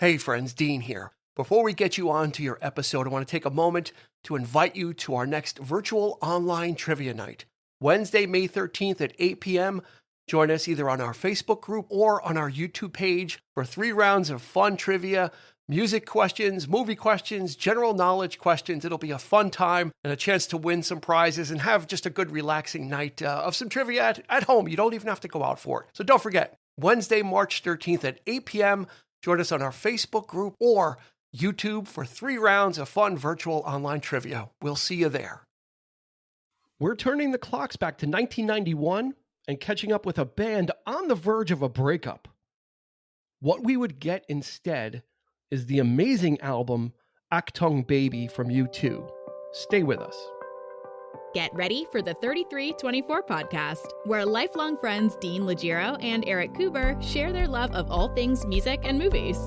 Hey friends, Dean here. Before we get you on to your episode, I want to take a moment to invite you to our next virtual online trivia night. Wednesday, May 13th at 8 p.m. Join us either on our Facebook group or on our YouTube page for 3 rounds of fun trivia, music questions, movie questions, general knowledge questions. It'll be a fun time and a chance to win some prizes and have just a good relaxing night of some trivia at home. You don't even have to go out for it. So don't forget, Wednesday, March 13th at 8 p.m. Join us on our Facebook group or YouTube for 3 rounds of fun virtual online trivia. We'll see you there. We're turning the clocks back to 1991 and catching up with a band on the verge of a breakup. What we would get instead is the amazing album Achtung Baby from U2. Stay with us. Get ready for the 3324 podcast, where lifelong friends Dean Legiro and Eric Kuber share their love of all things music and movies.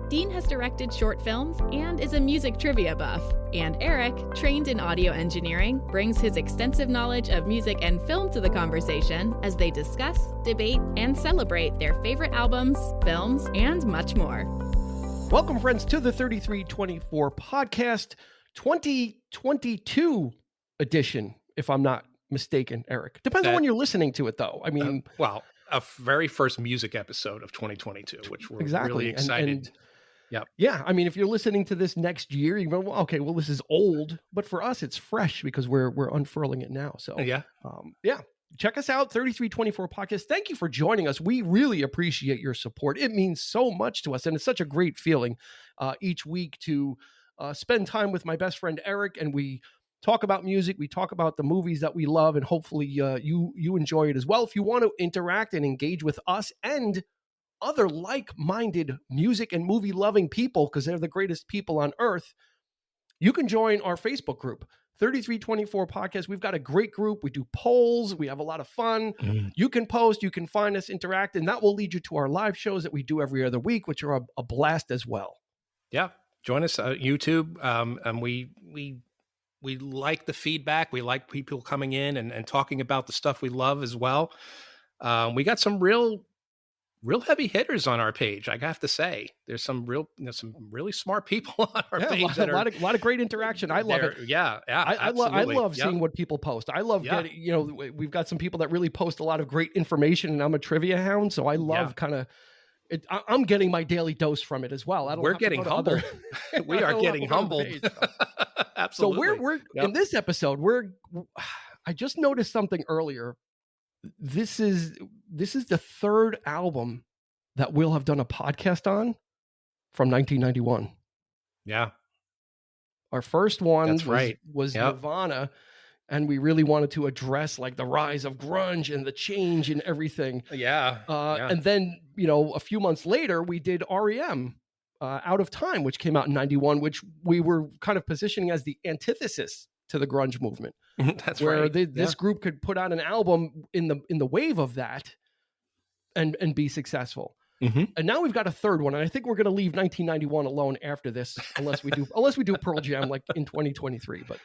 Dean has directed short films and is a music trivia buff, and Eric, trained in audio engineering, brings his extensive knowledge of music and film to the conversation as they discuss, debate, and celebrate their favorite albums, films, and much more. Welcome, friends, to the 3324 podcast 2022 edition, if I'm not mistaken, Eric. Depends on when you're listening to it, though. I mean, a very first music episode of 2022, which we're really excited. Yeah. I mean, if you're listening to this next year, you go, well, okay, well, this is old, but for us, it's fresh because we're unfurling it now. So check us out, 3324 podcast. Thank you for joining us. We really appreciate your support. It means so much to us, and it's such a great feeling each week to spend time with my best friend Eric, and we talk about music, we talk about the movies that we love, and hopefully you enjoy it as well. If you want to interact and engage with us and other like-minded music and movie-loving people, because they're the greatest people on earth, you can join our Facebook group, 3324 Podcast. We've got a great group. We do polls. We have a lot of fun. You can post, you can find us, interact, and that will lead you to our live shows that we do every other week, which are a blast as well. Yeah. Join us on YouTube. And we like the feedback. We like people coming in and talking about the stuff we love as well. We got some real heavy hitters on our page. I have to say, there's some really smart people on our page. A lot of great interaction. I love it. Yeah. I love seeing what people post. I love getting, we've got some people that really post a lot of great information, and I'm a trivia hound. So I love I'm getting my daily dose from it as well. We're getting humbled. We are getting humbled. Absolutely. So we're in this episode, I just noticed something earlier. This is the third album that we'll have done a podcast on from 1991. Yeah. Our first one was Yep. Nirvana, and we really wanted to address like the rise of grunge and the change and everything. And then, a few months later, we did REM, Out of Time, which came out in 91, which we were kind of positioning as the antithesis to the grunge movement. That's where right. This group could put out an album in the wave of that and be successful. And now we've got a third one, and I think we're going to leave 1991 alone after this, unless we do Pearl Jam like in 2023. But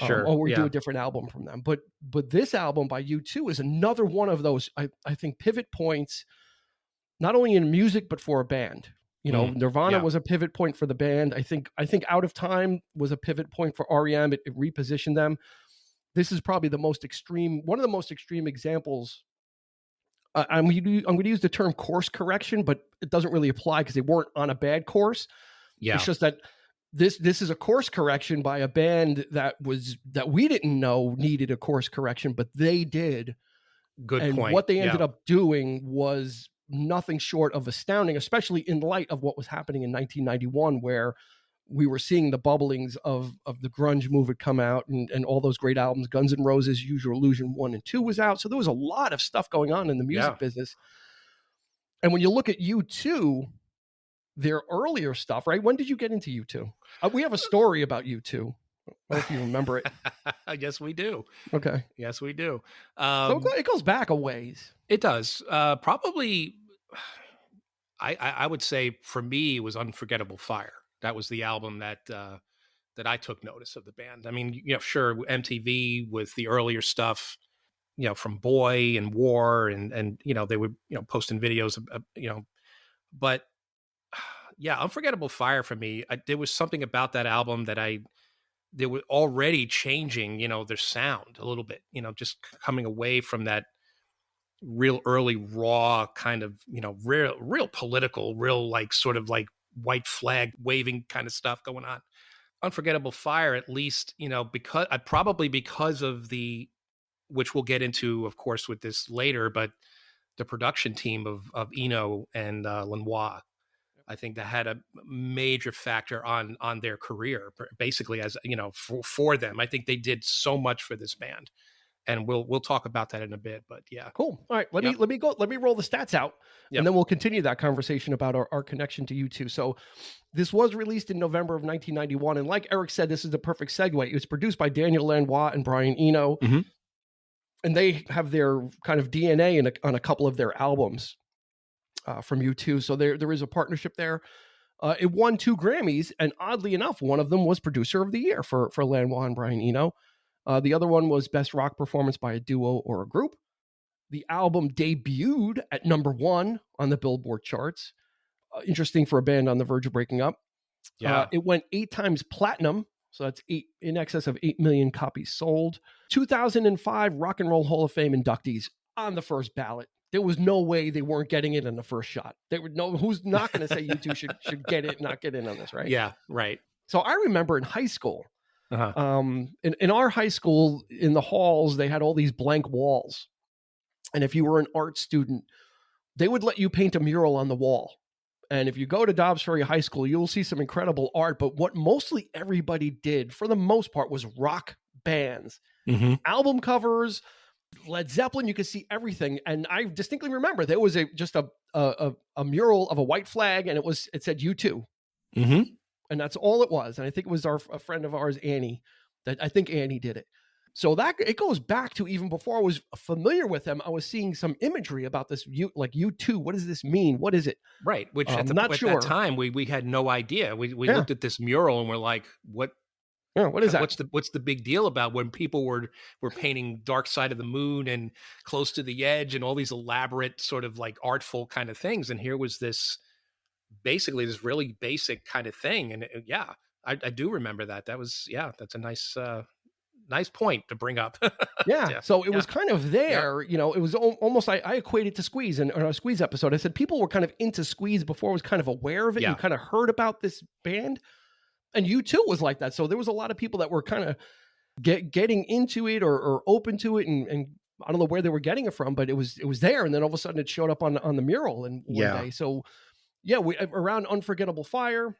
or we do a different album from them. But this album by U2 is another one of those I think pivot points, not only in music but for a band. Nirvana was a pivot point for the band. I think Out of Time was a pivot point for REM. It repositioned them. This is probably one of the most extreme examples. I'm going to use the term course correction, but it doesn't really apply because they weren't on a bad course. Yeah. It's just that this is a course correction by a band that we didn't know needed a course correction, but they did. Good point. What they ended up doing was nothing short of astounding, especially in light of what was happening in 1991, where we were seeing the bubblings of the grunge movement come out and all those great albums. Guns N' Roses, Use Your Illusion 1 and 2 was out. So there was a lot of stuff going on in the music business. And when you look at U2, their earlier stuff, right? When did you get into U2? We have a story about U2. I don't know if you remember it. Yes, we do. Okay. Yes, we do. So it goes back a ways. It does. Probably, I would say for me, it was Unforgettable Fire. That was the album that I took notice of the band. I mean, sure, MTV with the earlier stuff, from Boy and War and they were, posting videos of, but yeah, Unforgettable Fire for me, there was something about that album that they were already changing, their sound a little bit, just coming away from that real early raw kind of, real political, real like sort of like white flag waving kind of stuff going on. Unforgettable Fire, at least, because of which we'll get into, of course, with this later, but the production team of Eno and Lanois, I think that had a major factor on their career, basically, as for them. I think they did so much for this band, and we'll talk about that in a bit. But yeah, cool. All right, let me roll the stats out, and then we'll continue that conversation about our connection to U2. So this was released in November of 1991, and like Eric said, this is the perfect segue. It was produced by Daniel Lanois and Brian Eno, and they have their kind of DNA on a couple of their albums from U2. So there is a partnership there. It won 2 Grammys, and oddly enough, one of them was Producer of the Year for Lanois and Brian Eno. The other one was Best Rock Performance by a Duo or a Group. The album debuted at number 1 on the Billboard charts. Interesting for a band on the verge of breaking up. Yeah. It went 8 times platinum, so that's in excess of 8 million copies sold. 2005 Rock and Roll Hall of Fame inductees on the first ballot. There was no way they weren't getting it in the first shot. They would know who's not going to say U2 should get it, not get in on this, right? Yeah, right. So I remember in high school, in our high school, in the halls, they had all these blank walls. And if you were an art student, they would let you paint a mural on the wall. And if you go to Dobbs Ferry High School, you'll see some incredible art. But what mostly everybody did, for the most part, was rock bands, album covers, Led Zeppelin. You could see everything. And I distinctly remember there was just a mural of a white flag, and it said U2. And that's all it was. And I think it was a friend of ours, Annie, I think Annie did it. So that it goes back to even before I was familiar with them. I was seeing some imagery about this, like U2. What does this mean? What is it? Right. Which at that time we had no idea. We looked at this mural and we're like, what? Yeah, what is that? What's the big deal about when people were painting Dark Side of the Moon and Close to the Edge and all these elaborate sort of like artful kind of things, and here was this basically this really basic kind of thing. And I do remember that. That's a nice point to bring up. So it was kind of there, it was almost, I equated to Squeeze, and on our Squeeze episode, I said people were kind of into Squeeze before I was kind of aware of it. You kind of heard about this band, and U2 was like that. So there was a lot of people that were kind of getting into it or open to it, and I don't know where they were getting it from, but it was there. And then all of a sudden it showed up on the mural and one day. So we around Unforgettable Fire,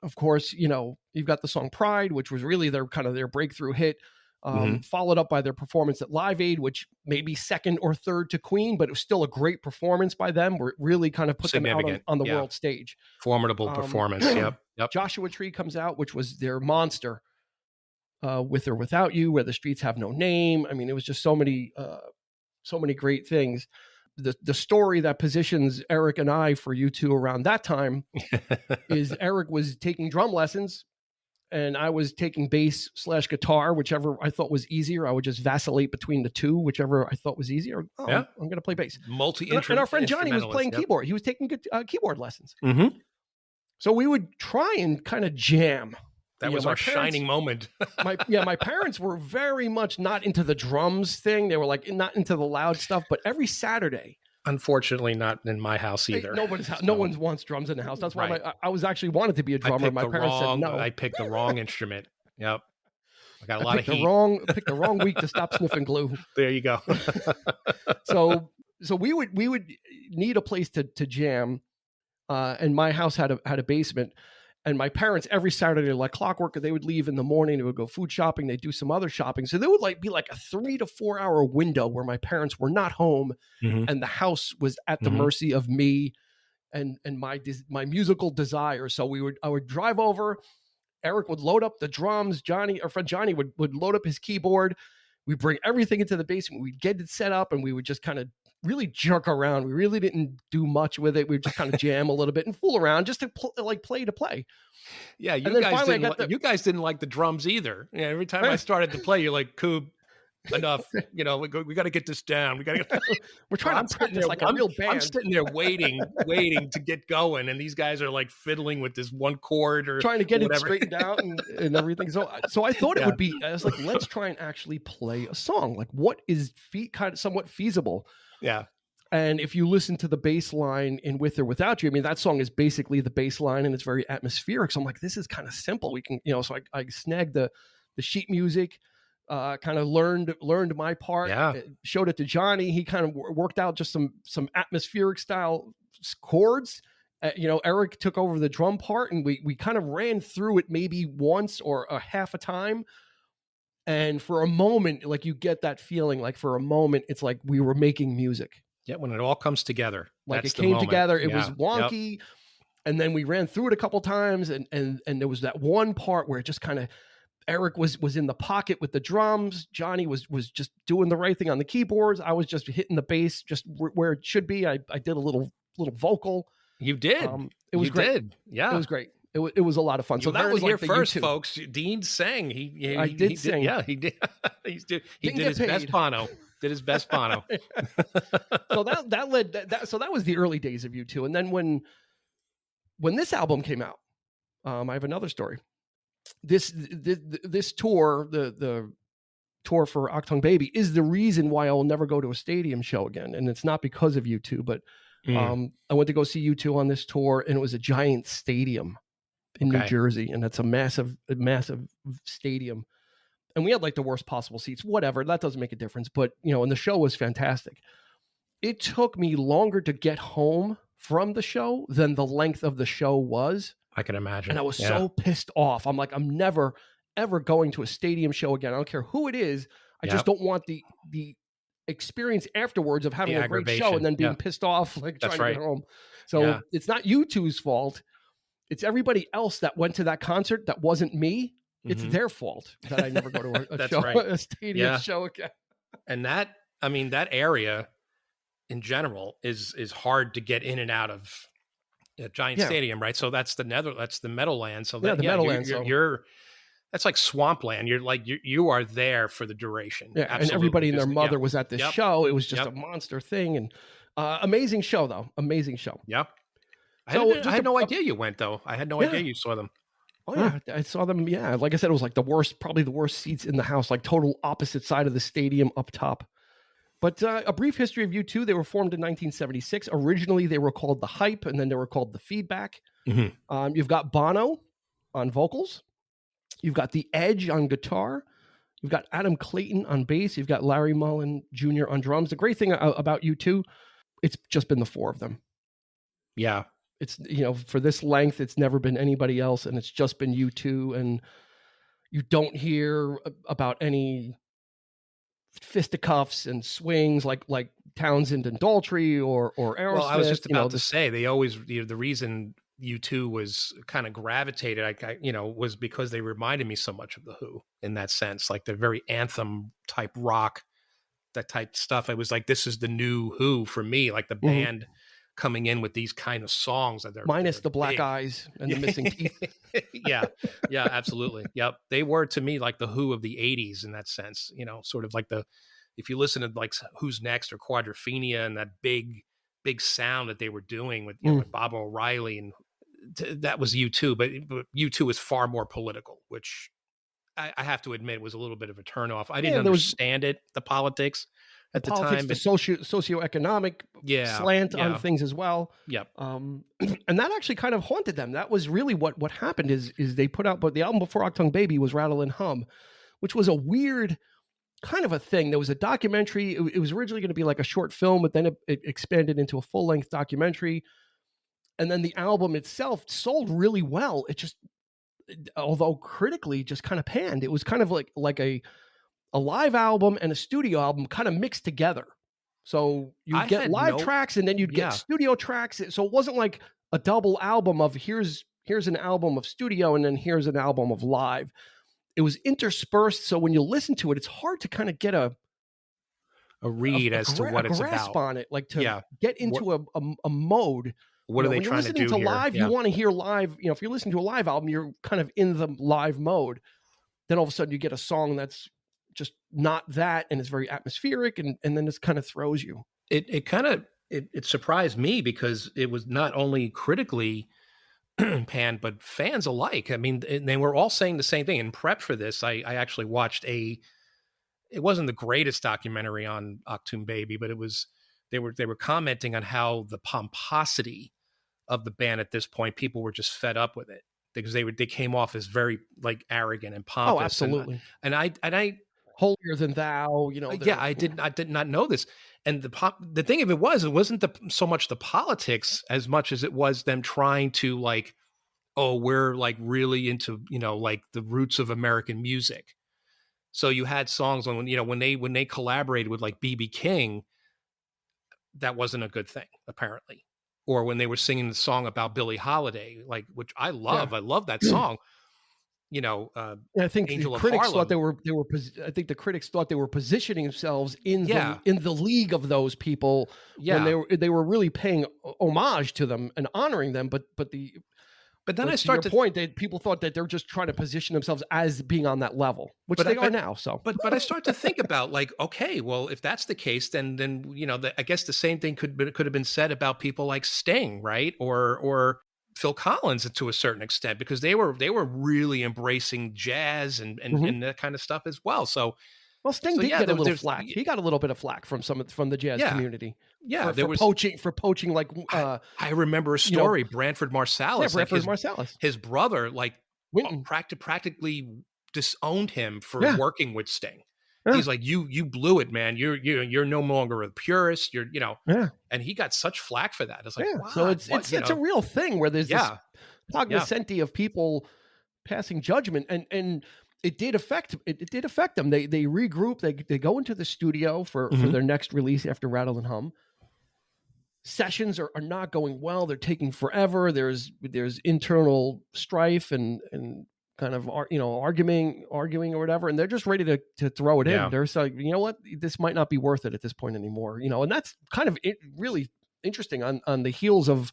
of course, you've got the song Pride, which was really their breakthrough hit, followed up by their performance at Live Aid, which may be second or third to Queen, but it was still a great performance by them. Where it really kind of put them out on the world stage. Formidable performance. Yep. Joshua Tree comes out, which was their monster, With or Without You, Where the Streets Have No Name. I mean, it was just so many great things. The story that positions Eric and I for U2 around that time is Eric was taking drum lessons and I was taking bass/guitar, whichever I thought was easier. I would just vacillate between the two, whichever I thought was easier. I'm going to play bass. And our friend Johnny was playing keyboard. He was taking keyboard lessons. So we would try and kind of jam. That was our shining moment. My parents were very much not into the drums thing. They were like not into the loud stuff. But every Saturday, unfortunately, not in my house either. No one wants drums in the house. That's why I was actually wanted to be a drummer. My parents said no. I picked the wrong instrument. Yep, I got a lot of heat. Picked the wrong week to stop sniffing glue. There you go. So we would need a place to jam, and my house had a basement. And my parents, every Saturday, like clockwork, they would leave in the morning. They would go food shopping. They'd do some other shopping. So there would be a 3 to 4 hour window where my parents were not home, and the house was at the mercy of me and my musical desire. So I would drive over. Eric would load up the drums. Our friend Johnny would load up his keyboard. We'd bring everything into the basement. We'd get it set up, and we would just kind of really jerk around. We really didn't do much with it. We'd just kind of jam a little bit and fool around just to play to play. Yeah, you guys didn't like the drums either. Yeah, every time I started to play, you're like, Coob, enough. You know, we got to get this down. We got to. We're trying to practice like a real band. I'm sitting there waiting to get going, and these guys are like fiddling with this one chord or trying to get whatever. it straightened out and everything. So I thought it would be. I was like, let's try and actually play a song. Like, what is kind of somewhat feasible? Yeah. And if you listen to the bass line in With or Without You, I mean, that song is basically the bass line and it's very atmospheric. So I'm like, this is kind of simple. We can, so I snagged the sheet music, kind of learned my part, showed it to Johnny. He kind of worked out just some atmospheric style chords. Eric took over the drum part and we kind of ran through it maybe once or a half a time. And for a moment, like you get that feeling, like for a moment, it's like we were making music. Yeah, when it all comes together. Like it came together. It was wonky. Yep. And then we ran through it a couple times and there was that one part where it just kind of, Eric was in the pocket with the drums. Johnny was just doing the right thing on the keyboards. I was just hitting the bass just where it should be. I did a little vocal. You did. It was great. Did. Yeah. It was great. It was a lot of fun. So that was here first, folks. Dean sang. I did sing. Yeah, he did. He did his best Bono. Did his best Bono. So that was the early days of U2. And then when this album came out, I have another story. This tour, the tour for Achtung Baby, is the reason why I will never go to a stadium show again. And it's not because of U2, but I went to go see U2 on this tour, and it was a giant stadium in New Jersey, and it's a massive stadium. And we had like the worst possible seats, whatever. That doesn't make a difference. But, and the show was fantastic. It took me longer to get home from the show than the length of the show was. I can imagine. And I was so pissed off. I'm like, I'm never, ever going to a stadium show again. I don't care who it is. I just don't want the experience afterwards of having a great show and then being pissed off, like trying to get home. So it's not U2's fault. It's everybody else that went to that concert that wasn't me. It's their fault that I never go to a show, a stadium show again. And that area in general is hard to get in and out of a giant stadium, right? So that's the Meadowlands. So the Meadowlands. That's like swampland. You're like you are there for the duration. Yeah, absolutely. And everybody and their mother was at this show. It was just a monster thing, and amazing show though. Amazing show. Yep. I had no idea you went though. I had no idea you saw them. Oh yeah, I saw them. Yeah, like I said, it was like probably the worst seats in the house, like total opposite side of the stadium up top. But a brief history of U2. They were formed in 1976. Originally, they were called The Hype, and then they were called The Feedback. You've got Bono on vocals. You've got The Edge on guitar. You've got Adam Clayton on bass. You've got Larry Mullen Jr. on drums. The great thing about U2, it's just been the four of them. Yeah. It's, for this length, it's never been anybody else, and it's just been U2, and you don't hear about any fisticuffs and swings like Townsend and Daltrey or Aerosmith. Well, I was just about to say, they always, the reason U2 was kind of gravitated, was because they reminded me so much of The Who in that sense, like the very anthem type rock, that type stuff. It was like, this is the new Who for me, like the band coming in with these kind of songs that they're minus the black eyes and the missing teeth. Yeah, absolutely. Yep. They were to me like the Who of the 80s in that sense, sort of like if you listen to like Who's Next or Quadrophenia and that big sound that they were doing with, with Bob O'Reilly, and that was U2, but U2 is far more political, which I have to admit was a little bit of a turnoff. I didn't understand the politics at the time, the socioeconomic slant on things as well. Yep. And that actually kind of haunted them. That was really what happened is they put out, but the album before Achtung Baby was Rattle and Hum, which was a weird kind of a thing. There was a documentary. It was originally going to be like a short film, but then it expanded into a full-length documentary. And then the album itself sold really well. It just, although critically just kind of panned, it was kind of like a live album and a studio album kind of mixed together. So you get live tracks and then you'd get studio tracks. So it wasn't like a double album of here's an album of studio and then here's an album of live. It was interspersed. So when you listen to it, it's hard to kind of get a read as to what it's grasp about on it, like to get into a mode. What are they trying to do here? When you're listening to live, you want to hear live. If you're listening to a live album, you're kind of in the live mode. Then all of a sudden you get a song that's just not that, and it's very atmospheric, and then this kind of throws you. It surprised me because it was not only critically panned, but fans alike. I mean, they were all saying the same thing. In prep for this, I actually watched it wasn't the greatest documentary on Achtung Baby, but they were commenting on how the pomposity of the band at this point, people were just fed up with it because they came off as very like arrogant and pompous. Oh, absolutely. And I holier than thou, I did not know this. And the thing of it wasn't so much the politics as much as it was them trying to like, oh, we're like really into, like the roots of American music. So you had songs on, when they collaborated with like BB King, that wasn't a good thing, apparently. Or when they were singing the song about Billie Holiday, like, which I love. Yeah. I love that song. I think Angel the critics thought I think the critics thought they were positioning themselves in the league of those people. Yeah. When they were really paying homage to them and honoring them. But then I start to point that people thought that they're just trying to position themselves as being on that level, which they are now. So, but I start to think about like, okay, well, if that's the case, then I guess the same thing could have been said about people like Sting, right, or Phil Collins to a certain extent, because they were really embracing jazz and that kind of stuff as well. So. Well, Sting did get a little flack. He got a little bit of flack from the jazz community. Yeah, for poaching. Like I remember a story. Branford Marsalis. Yeah, Branford Marsalis. His brother, like practically disowned him for working with Sting. Yeah. He's like, you blew it, man. You're no longer a purist. And he got such flack for that. It's like, wow. So it's a real thing where there's this cognoscenti of people passing judgment, and it did affect them. They regroup. They go into the studio for their next release after Rattle and Hum. Sessions are not going well. They're taking forever. There's internal strife and kind of arguing or whatever, and they're just ready to throw it in. They're like, you know what, this might not be worth it at this point anymore. And that's kind of really interesting on the heels of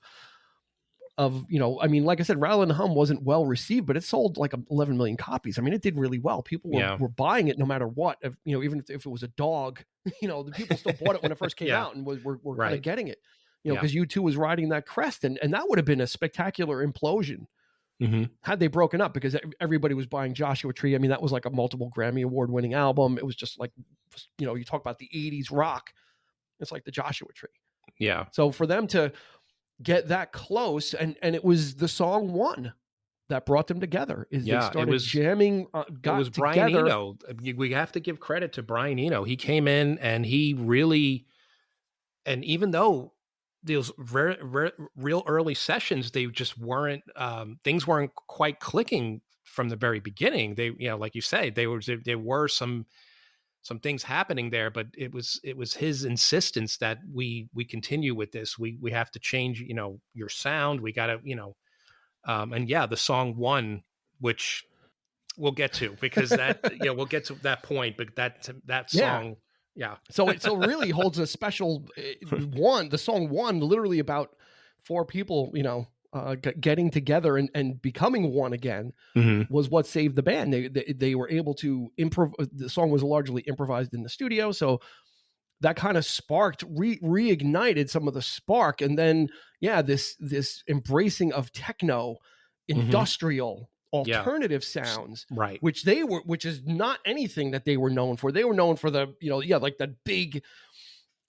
I mean, like I said, Rattle and Hum wasn't well received, but it sold like 11 million copies. I mean, it did really well. People were buying it no matter what. Even if it was a dog, the people still bought it when it first came out and were kind of getting it, because U2 was riding that crest, and that would have been a spectacular implosion had they broken up, because everybody was buying Joshua Tree. I mean, that was like a multiple Grammy Award winning album. It was just like, you talk about the 80s rock. It's like the Joshua Tree. Yeah. So for them to get that close, and it was the song One that brought them together. They started jamming, got it was together. Brian Eno. We have to give credit to Brian Eno. He came in and he really, and even though those real early sessions, they just weren't, things weren't quite clicking from the very beginning. They, like you say, there were some things happening there, but it was his insistence that we continue with this. We have to change, your sound. We got to, and the song One, which we'll get to, because that, we'll get to that point, but that song. Yeah. So it really holds a special the song One, literally about four people, getting together and becoming one again, was what saved the band. They were able to improv. The song was largely improvised in the studio, so that kind of sparked, reignited some of the spark, and then this embracing of techno, industrial, alternative sounds, right? Which is not anything that they were known for. They were known for the like that big.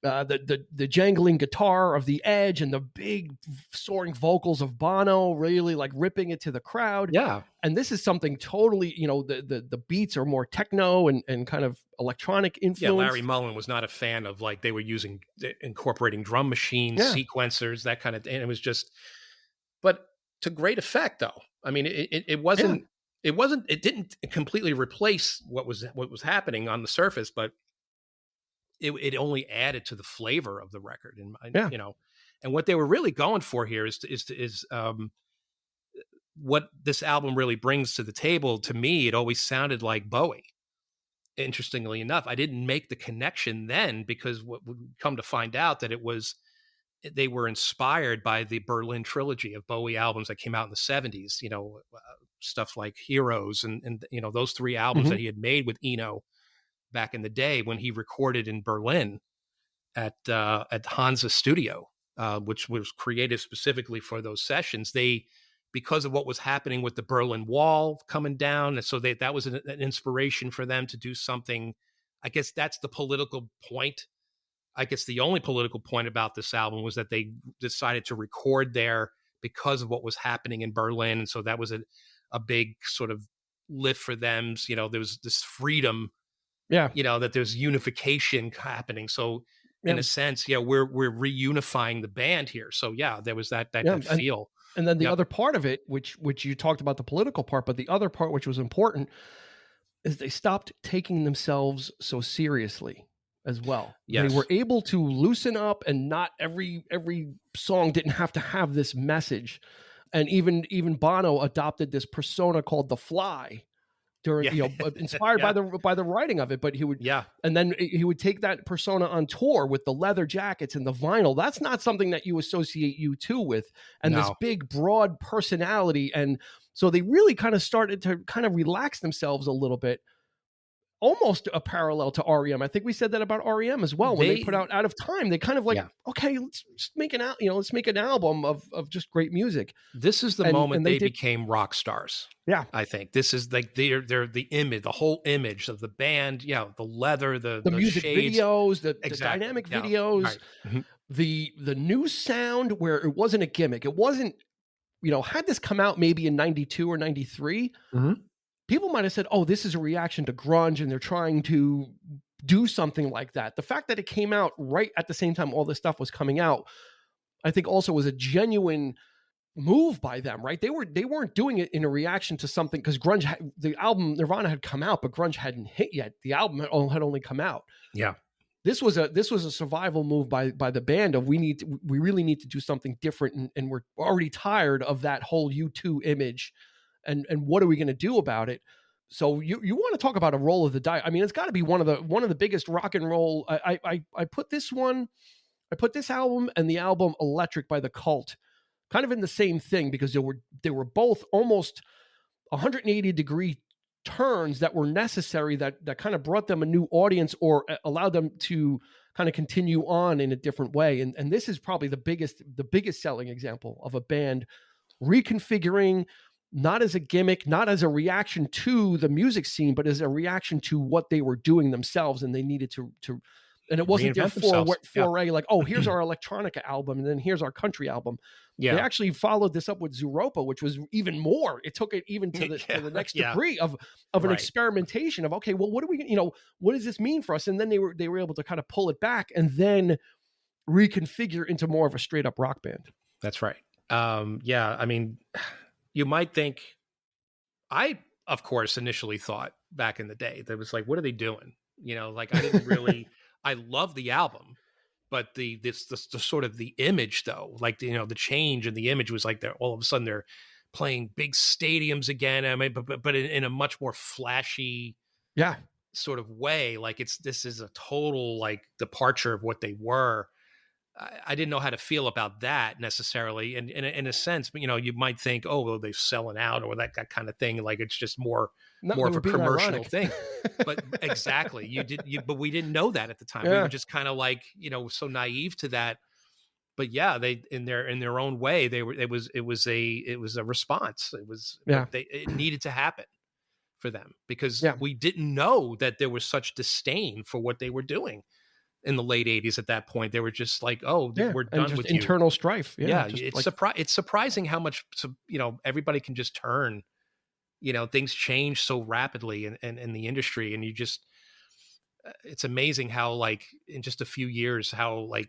The jangling guitar of the Edge and the big soaring vocals of Bono, really like ripping it to the crowd. Yeah. And this is something totally, the beats are more techno and kind of electronic influence. Yeah, Larry Mullen was not a fan of like they were incorporating drum machines, sequencers, that kind of thing. And it was just, but to great effect though. I mean, it didn't completely replace what was happening on the surface, but it only added to the flavor of the record, and and what they were really going for here is what this album really brings to the table. To me, it always sounded like Bowie. Interestingly enough, I didn't make the connection then, because what would come to find out that they were inspired by the Berlin trilogy of Bowie albums that came out in the 70s. Stuff like Heroes and those three albums that he had made with Eno. back in the day when he recorded in Berlin at Hansa Studio, which was created specifically for those sessions. Because of what was happening with the Berlin Wall coming down, and so that was an inspiration for them to do something. I guess that's the political point. I guess the only political point about this album was that they decided to record there because of what was happening in Berlin. And so that was a big sort of lift for them. There was this freedom, that there's unification happening. So in a sense, we're reunifying the band here. So there was that feel. And then the other part of it, which you talked about the political part, but the other part, which was important, is they stopped taking themselves so seriously as well. Yes. They were able to loosen up, and not every song didn't have to have this message. And even Bono adopted this persona called the Fly during, inspired by the writing of it. But he would, and then he would take that persona on tour with the leather jackets and the vinyl. That's not something that you associate U2 with, and this big, broad personality. And so they really kind of started to kind of relax themselves a little bit. Almost a parallel to REM. I think we said that about REM as well. When they put out Out of Time, they kind of okay, let's just make let's make an album of just great music. This is the moment they became rock stars. Yeah. I think this is like they're the image, the whole image of the band. Yeah. The leather, the music shades. videos, the dynamic videos, right. Mm-hmm. the new sound where it wasn't a gimmick. It wasn't, had this come out maybe in 92 or 93, people might have said, oh, this is a reaction to grunge and they're trying to do something like that. The fact that it came out right at the same time all this stuff was coming out, I think also was a genuine move by them, right? They weren't doing it in a reaction to something, because grunge, the album Nirvana had come out, but grunge hadn't hit yet. The album had only come out. Yeah. This was a survival move by the band of we really need to do something different, and we're already tired of that whole U2 image. And what are we going to do about it? So you want to talk about a roll of the dice? I mean, it's got to be one of the biggest rock and roll. I put this album and the album Electric by The Cult kind of in the same thing, because they were both almost 180-degree turns that were necessary, that kind of brought them a new audience or allowed them to kind of continue on in a different way. And this is probably the biggest selling example of a band reconfiguring, not as a gimmick, not as a reaction to the music scene, but as a reaction to what they were doing themselves. And they needed to and it wasn't their foray like, oh, here's our electronica album, and then here's our country album. Yeah. They actually followed this up with Zooropa, which was even more. It took it even to the next degree of an experimentation of, okay, well, what do we, what does this mean for us? And then they were able to kind of pull it back and then reconfigure into more of a straight up rock band. That's right. I mean, you might think, I, of course, initially thought back in the day that was like, what are they doing? I didn't really, I love the album, but the sort of the image though, like, the change in the image was like all of a sudden they're playing big stadiums again. I mean, but in a much more flashy sort of way. Like this is a total like departure of what they were. I didn't know how to feel about that necessarily. And in a sense, but you might think, oh, well, they're selling out or that kind of thing. Like it's just more of a commercial thing. But exactly, but we didn't know that at the time. We were just kind of like, so naive to that. But they in their own way, it was a response. It needed to happen for them because we didn't know that there was such disdain for what they were doing. In the late 80s, at that point, they were just like, "Oh, we're done with internal strife." It's surprising how much everybody can just turn. Things change so rapidly in the industry, and it's amazing how like in just a few years, how like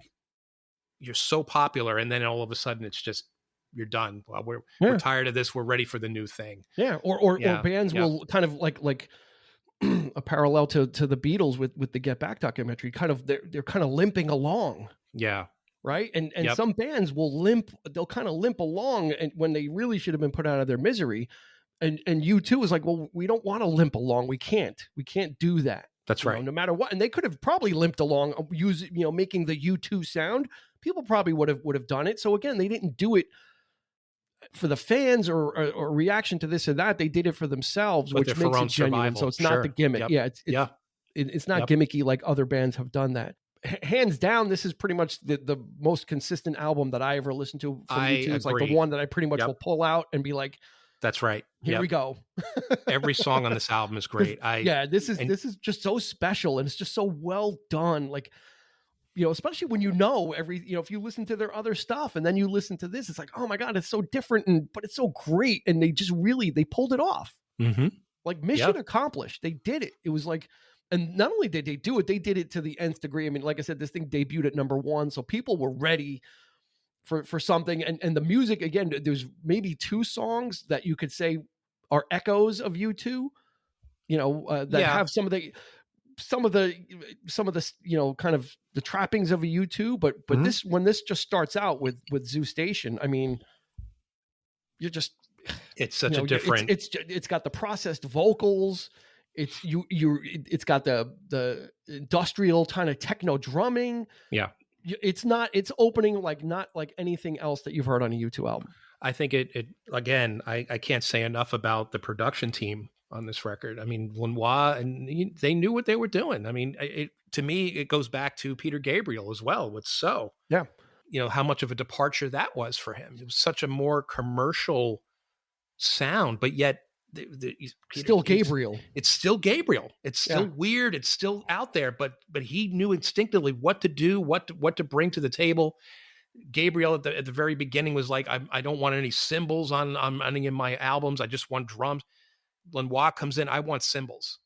you're so popular, and then all of a sudden it's just you're done. Well, we're tired of this. We're ready for the new thing. Yeah, or bands will kind of like. A parallel to the Beatles with the Get Back documentary, kind of they're kind of limping along. Yeah. Right. And some bands they'll kind of limp along, and when they really should have been put out of their misery. And U2 is like, well, we don't want to limp along. We can't do that. That's right. No matter what. And they could have probably limped along making the U2 sound. People probably would have done it. So again, they didn't do it for the fans or reaction to this or that. They did it for themselves, which makes it genuine. So it's not the gimmick. Yep. It's not Yep. gimmicky like other bands have done that. Hands down, this is pretty much the most consistent album that I ever listened to from I YouTube. It's like the agree. one that I pretty much Yep. will pull out and be like, That's right. here Yep. we go. Every song on this album is great. This is just so special, and it's just so well done. Like, you know, especially when you know if you listen to their other stuff and then you listen to this, it's like, oh my God, it's so different, but it's so great. And they just really, they pulled it off. Mm-hmm. Like, mission accomplished. They did it. It was like, and not only did they do it, they did it to the nth degree. I mean, like I said, this thing debuted at #1, so people were ready for something. And the music, again, there's maybe 2 songs that you could say are echoes of U2, you know, that have some of the, you know, kind of the trappings of a U2, but this, when this just starts out with Zoo Station, I mean, you're just, it's such a different, it's got the processed vocals. It's got the industrial kind of techno drumming. Yeah. It's opening not like anything else that you've heard on a U2 album. I think it again, I can't say enough about the production team on this record. I mean, Lenoir, and they knew what they were doing. I mean, to me, it goes back to Peter Gabriel as well with So. Yeah. You know, how much of a departure that was for him. It was such a more commercial sound, but yet still Gabriel. It's still Gabriel. It's still weird. It's still out there, but he knew instinctively what to do, what to bring to the table. Gabriel at the very beginning was like, I don't want any cymbals on any of my albums. I just want drums. Lenoir comes in, I want cymbals.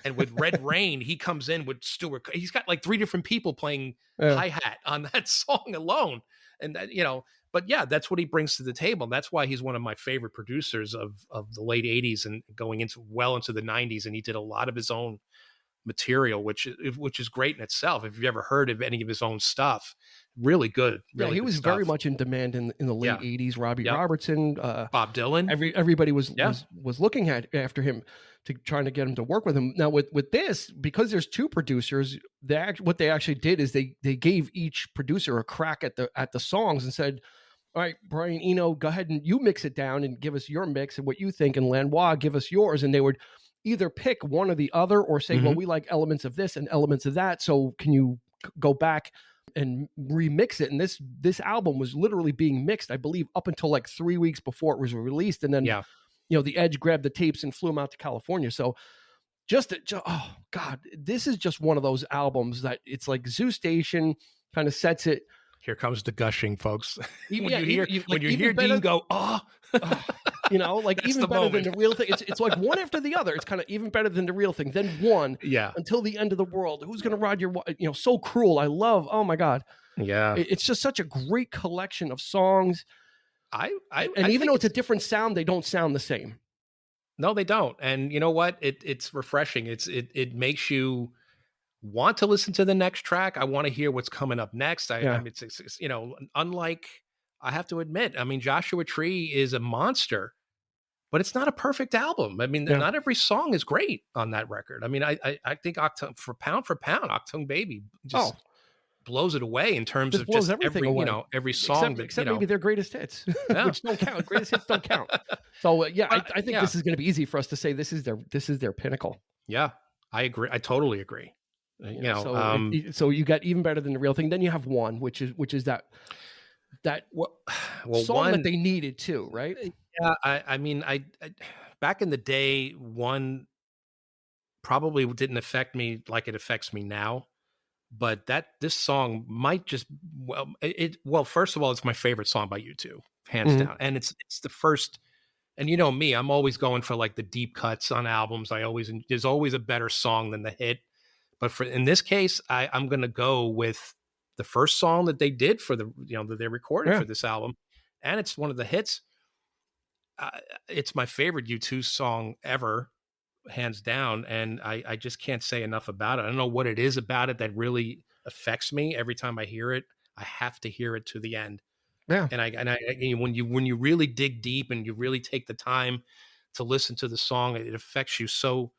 And with Red Rain, he comes in with Stuart. He's got like 3 different people playing hi-hat on that song alone. And that, you know, but yeah, that's what he brings to the table. And that's why he's one of my favorite producers of the late 80s and going into the 90s. And he did a lot of his own material, which is great in itself. If you've ever heard of any of his own stuff, really good. Really he was stuff. very much in demand in the late 80s. Robbie Robertson, Bob Dylan. Everybody was looking after him, trying to get him to work with him. Now with this, because there's 2 producers, what they actually did is they gave each producer a crack at the songs and said, all right, Brian Eno, go ahead and you mix it down and give us your mix and what you think, and Lanois, give us yours. And they would either pick one or the other or say, well, we like elements of this and elements of that, so can you go back and remix it? And this album was literally being mixed, I believe, up until like 3 weeks before it was released. And then, you know, the Edge grabbed the tapes and flew them out to California. So oh God, this is just one of those albums that it's like Zoo Station kind of sets it. Here comes the gushing, folks. When you hear better, Dean go, you know, like even better than the real thing. It's like one after the other. It's kind of even better than the real thing. Then one, until the end of the world. Who's going to ride your, you know, So Cruel. I love. Oh my God. Yeah. It's just such a great collection of songs. Even though it's a different sound, they don't sound the same. No, they don't. And you know what? It's refreshing. It makes you want to listen to the next track. I want to hear what's coming up next. I mean, it's, you know, unlike, I have to admit, I mean, Joshua Tree is a monster, but it's not a perfect album. I mean, not every song is great on that record. I mean, I think for pound, Achtung Baby just blows it away in terms of just every, away. You know, every song except maybe their greatest hits, which don't count. Greatest hits don't count. So I think this is going to be easy for us to say this is their pinnacle. Yeah, I agree. I totally agree. You know, so you got even better than the real thing. Then you have One, which is that song One, that they needed too, right? Yeah, I mean, I back in the day, One probably didn't affect me like it affects me now. But this song might just first of all, it's my favorite song by U2, hands down, and it's the first. And you know me, I'm always going for like the deep cuts on albums. There's always a better song than the hit. But in this case, I'm going to go with the first song that they did for that they recorded for this album, and it's one of the hits. It's my favorite U2 song ever, hands down, and I just can't say enough about it. I don't know what it is about it that really affects me. Every time I hear it, I have to hear it to the end. Yeah, and when you really dig deep and you really take the time to listen to the song, it affects you so,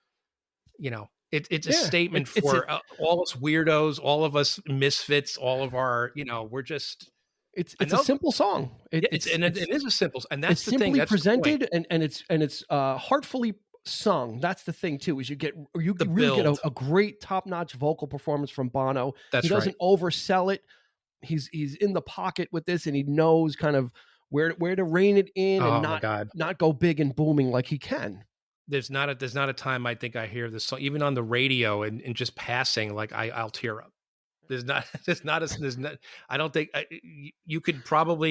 you know. It's a statement for all us weirdos, all of us misfits, all of our, you know, we're just. It's a simple song. It is a simple, and that's it's the thing. Simply presented, and it's heartfully sung. That's the thing too, is you really build. get a great top-notch vocal performance from Bono. That's he doesn't oversell it. He's in the pocket with this, and he knows kind of where to rein it in and not go big and booming like he can. There's not a time I think I hear this song, even on the radio and just passing, like I'll tear up. I don't think you could probabh.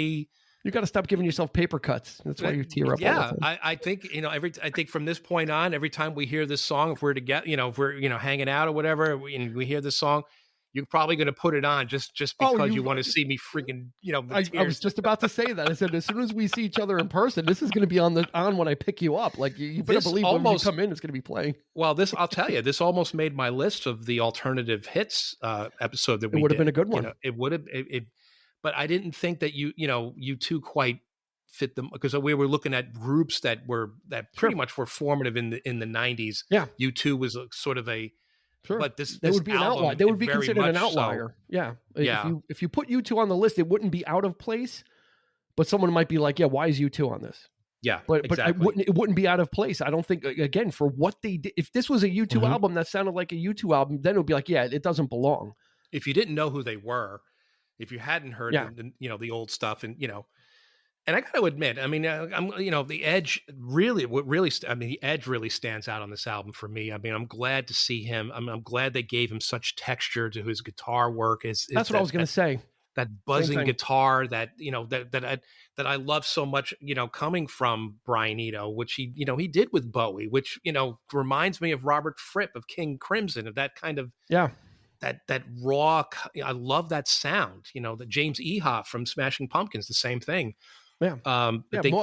You got to stop giving yourself paper cuts. That's why you tear up. Yeah, I think I think from this point on, every time we hear this song, if we're together, if we're hanging out or whatever, and we hear this song, you're probably going to put it on just because you want to see me freaking I was just about to say that. I said as soon as we see each other in person, this is going to be on when I pick you up. Like you better believe when you come in, it's going to be playing. Well, I'll tell you, this almost made my list of the alternative hits episode that we did. It would have been a good one. It would have. But I didn't think that you two quite fit them, because we were looking at groups that pretty much were formative in the 90s. Yeah, U2 was sort of a but this would be an outlier. They would be considered an outlier. So. Yeah, yeah. If you put U2 on the list, it wouldn't be out of place. But someone might be like, "Yeah, why is U2 on this?" Yeah, but exactly. it wouldn't be out of place. I don't think, again, for what they did. If this was a U2 album that sounded like a U2 album, then it would be like, yeah, it doesn't belong. If you didn't know who they were. If you hadn't heard the old stuff, and and I got to admit, I mean, the Edge the Edge really stands out on this album for me. I mean, I'm glad to see him. I'm glad they gave him such texture to his guitar work. That's what I was going to say. That buzzing guitar that I love so much, coming from Brian Eno, which he did with Bowie, which reminds me of Robert Fripp of King Crimson, of that kind of that raw. I love that sound. The James Iha from Smashing Pumpkins, the same thing. Yeah,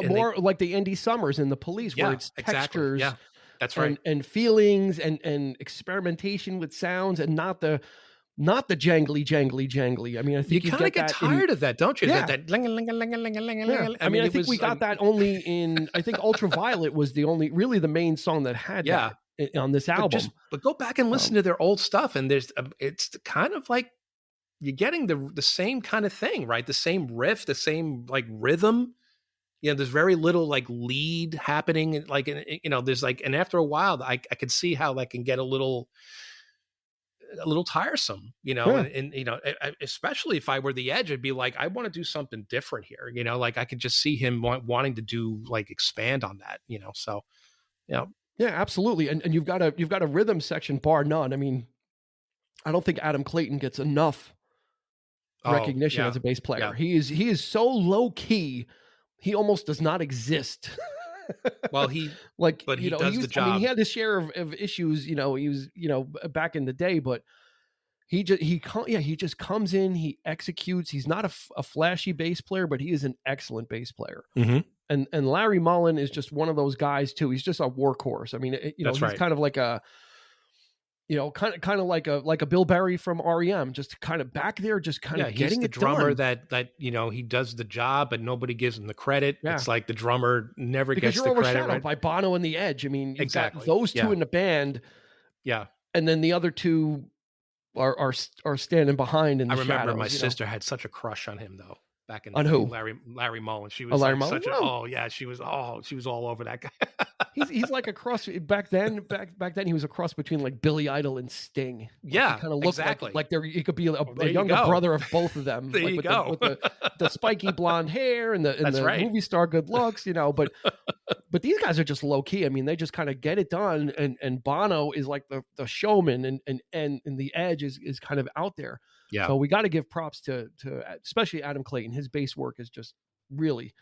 more like the Andy Summers in the Police, where it's textures. Yeah, that's right. And feelings and experimentation with sounds, and not the jangly. I mean, I think you kind of get tired of that, don't you? Yeah. That I mean, I think we got that only in. I think Ultraviolet was really the main song that had that on this album. But go back and listen to their old stuff, and it's kind of like you're getting the same kind of thing, right? The same riff, the same like rhythm. There's very little like lead happening. Like, there's like, and after a while, I could see how that can get a little tiresome, and especially if I were the Edge, I'd be like, I want to do something different here. Like I could just see him wanting to do like expand on that, so, yeah, absolutely. And you've got a rhythm section, bar none. I mean, I don't think Adam Clayton gets enough recognition as a bass player. Yeah. He is so low key. He almost does not exist. Well, he does the job. I mean, he had his share of issues. He was back in the day, but he just comes in, he executes. He's not a flashy bass player, but he is an excellent bass player. Mm-hmm. And Larry Mullen is just one of those guys too. He's just a workhorse. I mean, he's kind of like a. Kind of like a Bill Berry from REM, just kind of back there, just kind of getting the it drummer done. that he does the job, but nobody gives him the credit. Yeah. It's like the drummer never gets the credit. Because you're overshadowed by Bono and the Edge. I mean, you've got those two in the band, and then the other two are standing behind in the shadows. I remember my sister had such a crush on him though. Back in on who? Larry Mullen. She was she was all over that guy. he's like a cross back then. Back then, he was a cross between like Billy Idol and Sting. Yeah, kind of looked like there. He could be a younger brother of both of them. There you go. With the spiky blonde hair and the movie star good looks. But these guys are just low key. I mean, they just kind of get it done. And Bono is like the showman, and the Edge is kind of out there. Yeah. So we got to give props to especially Adam Clayton. His bass work is just really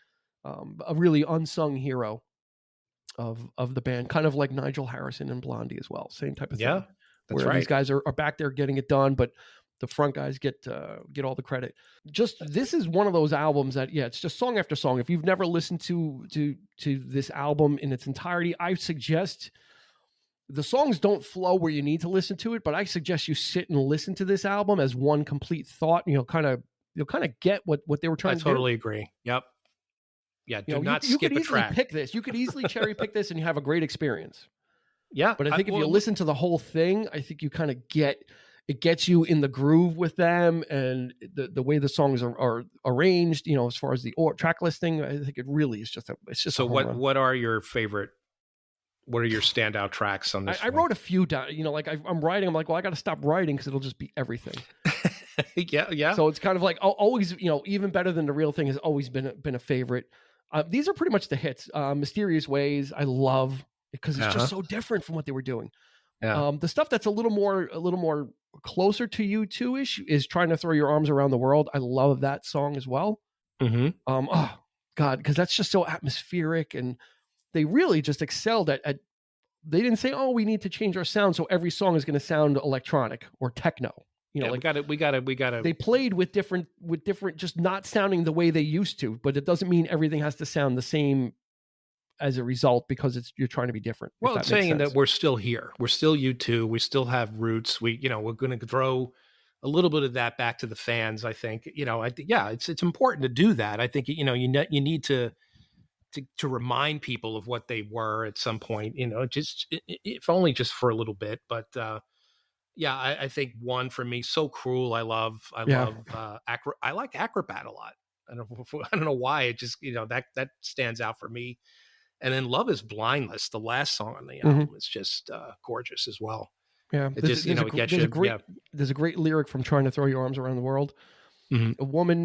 a really unsung hero of the band, kind of like Nigel Harrison and Blondie as well. Same type of thing. Yeah, that's right. These guys are back there getting it done, but the front guys get all the credit. Just this is one of those albums that it's just song after song. If you've never listened to this album in its entirety, I suggest. The songs don't flow where you need to listen to it, but I suggest you sit and listen to this album as one complete thought. You'll kind of get what they were trying to do. I totally agree. Yep. Yeah. Do not skip a track. Pick this. You could easily cherry pick this and you have a great experience. Yeah. But I think if you listen to the whole thing, I think you kind of gets you in the groove with them, and the way the songs are arranged, as far as the track listing, I think it really is just So what are your favorite What are your standout tracks on this I one? wrote a few down. You know, like I'm writing. I'm like, well, I got to stop writing because it'll just be everything. Yeah. So it's kind of like always, you know, even better than the real thing has always been a favorite. These are pretty much the hits. Mysterious Ways, I love because it's just so different from what they were doing. Yeah. The stuff that's a little more closer to U2-ish is Trying to Throw Your Arms Around the World. I love that song as well. Mm-hmm. Oh God, because that's just so atmospheric, and they really just excelled at. They didn't say, "Oh, we need to change our sound, so every song is going to sound electronic or techno." You know, yeah, we got to. They played with different, just not sounding the way they used to, but it doesn't mean everything has to sound the same as a result because you're trying to be different. Well, it's saying that we're still here. We're still U2. We still have roots. We're going to throw a little bit of that back to the fans. I think, it's important to do that. I think, you need to remind people of what they were at some point, just if only just for a little bit. But, I think one for me, So Cruel. I love, I like Acrobat a lot. I don't know why. It just, that stands out for me. And then Love Is Blindless, the last song on the album, is just gorgeous as well. Yeah, there's a great lyric from Trying to Throw Your Arms Around the World. Mm-hmm.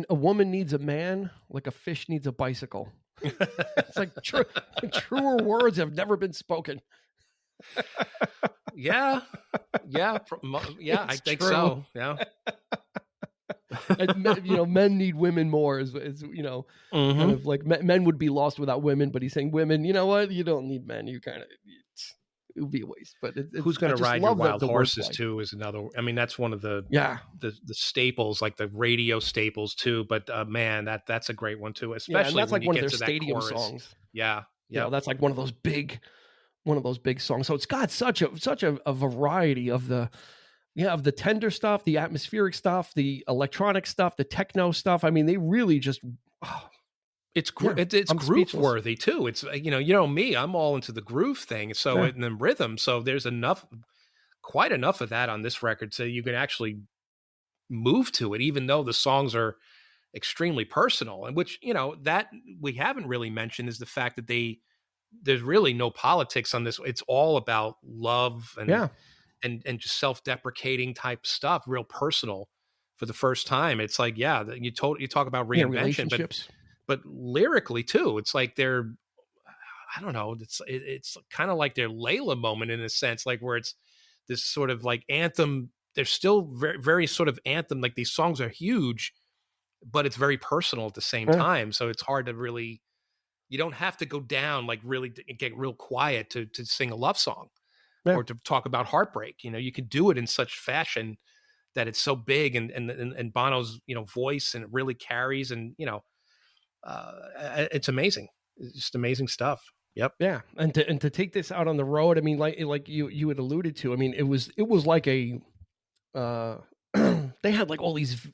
A woman needs a man like a fish needs a bicycle. It's like truer words have never been spoken. Yeah, I think so. Yeah. And, men need women more is kind of like men would be lost without women, but he's saying women, you know what, you don't need men, you kind of, it would be a waste. But who's going to ride your wild horses too is another. I mean, that's one of the the staples, like the radio staples too. But man, that's a great one too, especially that's when like one of their stadium songs. Yeah. That's like one of those big songs. So it's got such a variety of the tender stuff, the atmospheric stuff, the electronic stuff, the techno stuff. I mean, they really just. It's groove worthy too. It's me, I'm all into the groove thing. So and then rhythm. So there's quite enough of that on this record, so you can actually move to it, even though the songs are extremely personal. And which that we haven't really mentioned is the fact that there's really no politics on this. It's all about love and just self-deprecating type stuff, real personal for the first time. It's like, you talk about reinvention, but lyrically too, it's like they're, I don't know, it's kind of like their Layla moment in a sense, like where it's this sort of like anthem. They're still very, very sort of anthem. Like these songs are huge, but it's very personal at the same time. So it's hard to really, you don't have to go down, like really get real quiet to sing a love song or to talk about heartbreak. You can do it in such fashion that it's so big and Bono's, voice, and it really carries, and, it's amazing. It's just amazing stuff. Yep. Yeah. And to take this out on the road, I mean, like you had alluded to, I mean, it was like a, they had like all these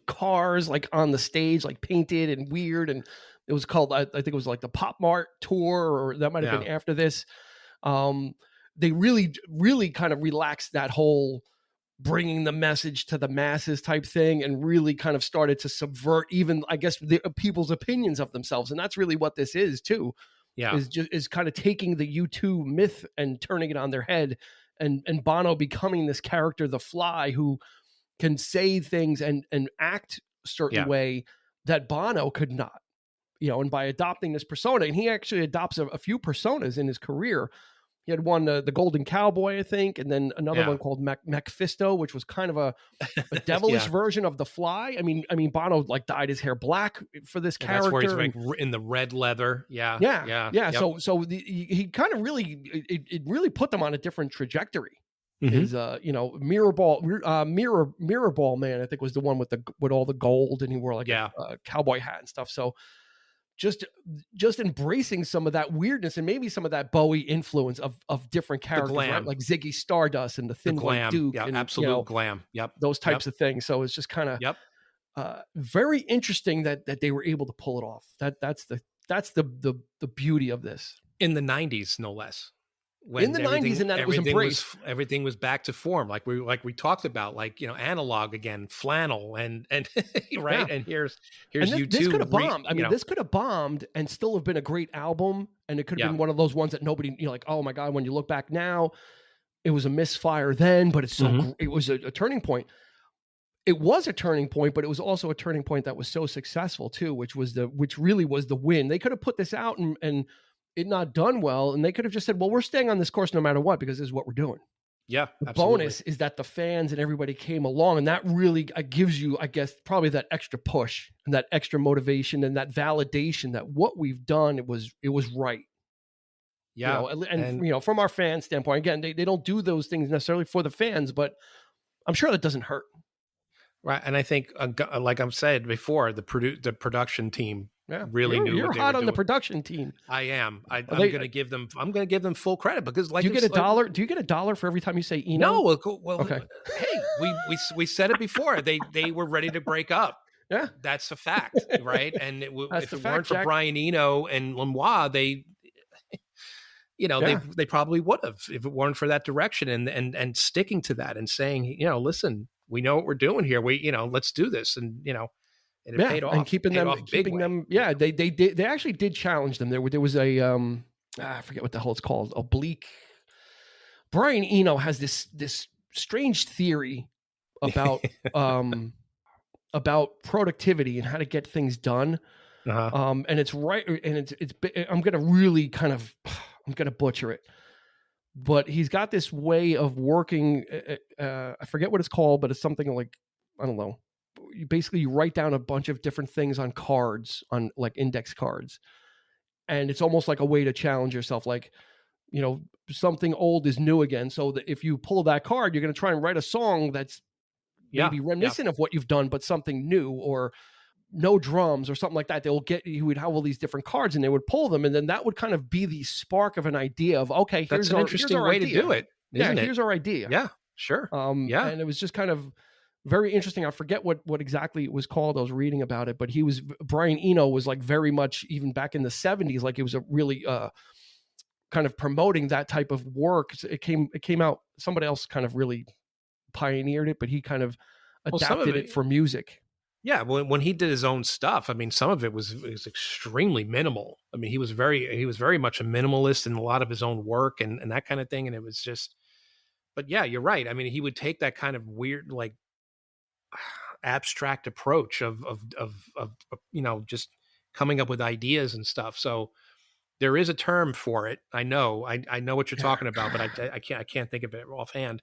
cars like on the stage, like painted and weird. And it was called, I think it was like the Pop Mart tour, or that might've been after this. They really, really kind of relaxed that whole bringing the message to the masses type thing, and really kind of started to subvert even, I guess, the people's opinions of themselves. And that's really what this is too. Yeah. Is kind of taking the U2 myth and turning it on their head, and Bono becoming this character, the Fly, who can say things and act a certain way that Bono could not, and by adopting this persona, and he actually adopts a few personas in his career. He had one, the Golden Cowboy, I think, and then another one called Mephisto, which was kind of a devilish version of the Fly. I mean, Bono like dyed his hair black for this character. That's where he's like in the red leather. Yeah. Yep. So he kind of really, it really put them on a different trajectory. Is Mirrorball Man, I think, was the one with all the gold, and he wore like a cowboy hat and stuff. So just embracing some of that weirdness and maybe some of that Bowie influence of different characters, right? Like Ziggy Stardust and the Thin White Duke, and absolute glam, those types of things. So it's just kind of very interesting that they were able to pull it off. That's the beauty of this in the 90s, no less. In the 90s, and that it was embraced. Everything was back to form, like we talked about, like analog again, flannel, and right. And here's and U2. This could have bombed. I mean, this could have bombed and still have been a great album And it could have Yeah. been one of those ones that nobody, like, oh my God, when you look back now, it was a misfire then, but it's so, it was a turning point. It was a turning point, but it was also a turning point that was so successful too, which really was the win. They could have put this out and it not done well. And they could have just said, well, we're staying on this course no matter what, because this is what we're doing. Yeah. The absolutely. bonus is that the fans and everybody came along, and that really gives you, I guess, probably that extra push and that extra motivation and that validation that what we've done, it was right. Yeah. And from our fan standpoint, again, they don't do those things necessarily for the fans, but I'm sure that doesn't hurt. Right. And I think, like I've said before, the production team really knew you're what they hot were on doing. the production team. I am. I'm going to give them full credit, because like, do you get $1? Do you get $1 for every time you say Eno? No. Well, okay. Hey, we said it before. They were ready to break up. Yeah, that's a fact, right? And if it weren't for Jack. Brian Eno and Lenoir, they probably would have, if it weren't for that direction and sticking to that and saying, listen, we know what we're doing here. Let's do this. And, and it paid off. And keeping them. Yeah. They actually did challenge them. There was a, I forget what the hell it's called. Oblique. Brian Eno has this strange theory about, about productivity and how to get things done. And it's right. And I'm going to butcher it, but he's got this way of working. I forget what it's called, but it's something like, I don't know. You write down a bunch of different things on cards, on like index cards. And it's almost like a way to challenge yourself. Like, something old is new again. So that if you pull that card, you're going to try and write a song that's maybe reminiscent of what you've done, but something new, or no drums or something like that. You would have all these different cards and they would pull them. And then that would kind of be the spark of an idea of, okay, that's an interesting way to do it. Isn't it? Here's our idea. Yeah, sure. And it was just kind of very interesting. I forget what exactly it was called. I was reading about it, but Brian Eno was like very much, even back in the 70s, like it was a really kind of promoting that type of work. It came out, somebody else kind of really pioneered it, but he kind of adapted it for music. Yeah, when he did his own stuff, I mean, some of it was extremely minimal. I mean, he was very much a minimalist in a lot of his own work and that kind of thing. And it was just, but yeah, you're right. I mean, he would take that kind of weird, like, abstract approach of just coming up with ideas and stuff. So there is a term for it. I know what you're talking about, but I can't think of it offhand.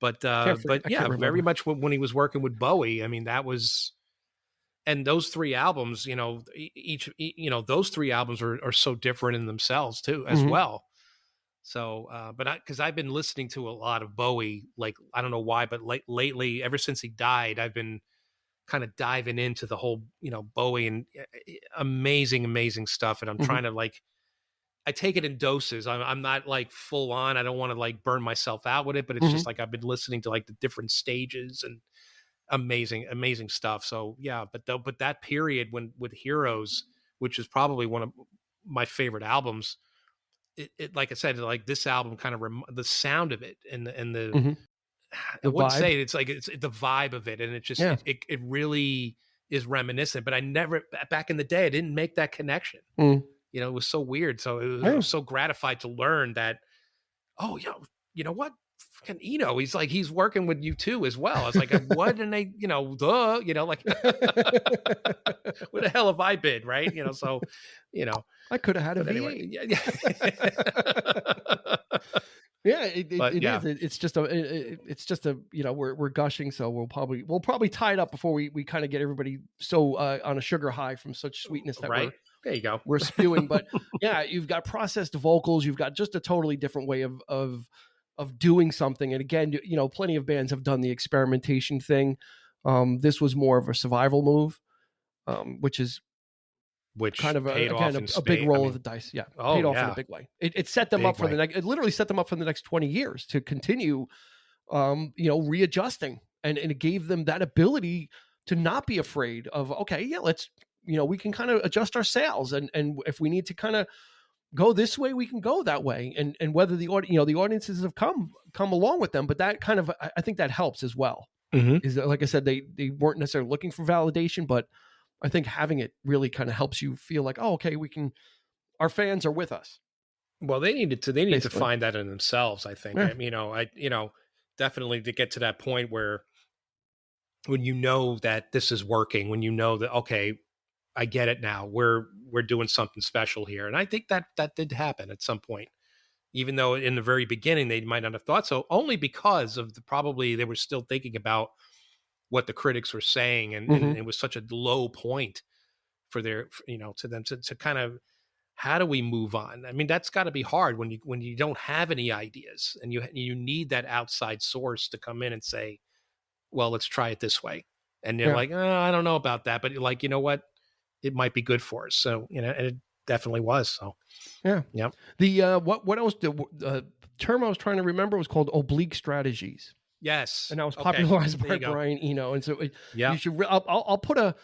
But yeah, very much when he was working with Bowie, I mean, that was. And those three albums, those three albums are so different in themselves too, as well. So, because I've been listening to a lot of Bowie, like, I don't know why, but lately, ever since he died, I've been kind of diving into the whole, Bowie, and amazing stuff. And I'm trying to, like, I take it in doses. I'm not like full on. I don't want to like burn myself out with it, but it's just like, I've been listening to like the different stages and amazing stuff. So yeah, but that period with Heroes, which is probably one of my favorite albums, it like I said, like this album kind of the sound of it and the I wouldn't say it's like it's the vibe of it, and it just it really is reminiscent. But I never, back in the day, I didn't make that connection. It was so weird. So I was so gratified to learn that, oh, you know what? Freaking Eno, he's working with you too as well. I was like, what? And they, like, what the hell have I been, right? So, I could have had a anyway, it is. It's just a, we're gushing. So we'll probably tie it up before we kind of get everybody so on a sugar high from such sweetness that there you go. We're spewing. But yeah, you've got processed vocals. You've got just a totally different way of doing something. And again, plenty of bands have done the experimentation thing. This was more of a survival move, which kind of a big roll of the dice. Yeah. Paid off in a big way. It set them up for it literally set them up for the next 20 years to continue, readjusting. And it gave them that ability to not be afraid of, okay, yeah, let's, we can kind of adjust our sails. And if we need to kind of go this way, we can go that way. And whether the audiences have come along with them, but that kind of, I think that helps as well. Is that, like I said, they weren't necessarily looking for validation, but I think having it really kind of helps you feel like, oh, okay, we can our fans are with us. Well, they need to Basically. find that in themselves, I think. Yeah. Definitely to get to that point where when you know that this is working, when you know that, okay, I get it now. We're doing something special here. And I think that did happen at some point, even though in the very beginning they might not have thought so, only because of probably they were still thinking about what the critics were saying, and it was such a low point for their, to them to kind of, how do we move on? I mean, that's got to be hard when you don't have any ideas, and you need that outside source to come in and say, well, let's try it this way. And you're like, oh, I don't know about that, but you're like, you know what? It might be good for us. So, and it definitely was. So, yeah. The what else? The term I was trying to remember was called Oblique Strategies. Yes, and that was popularized by Brian Eno. And so, you should. I'll put a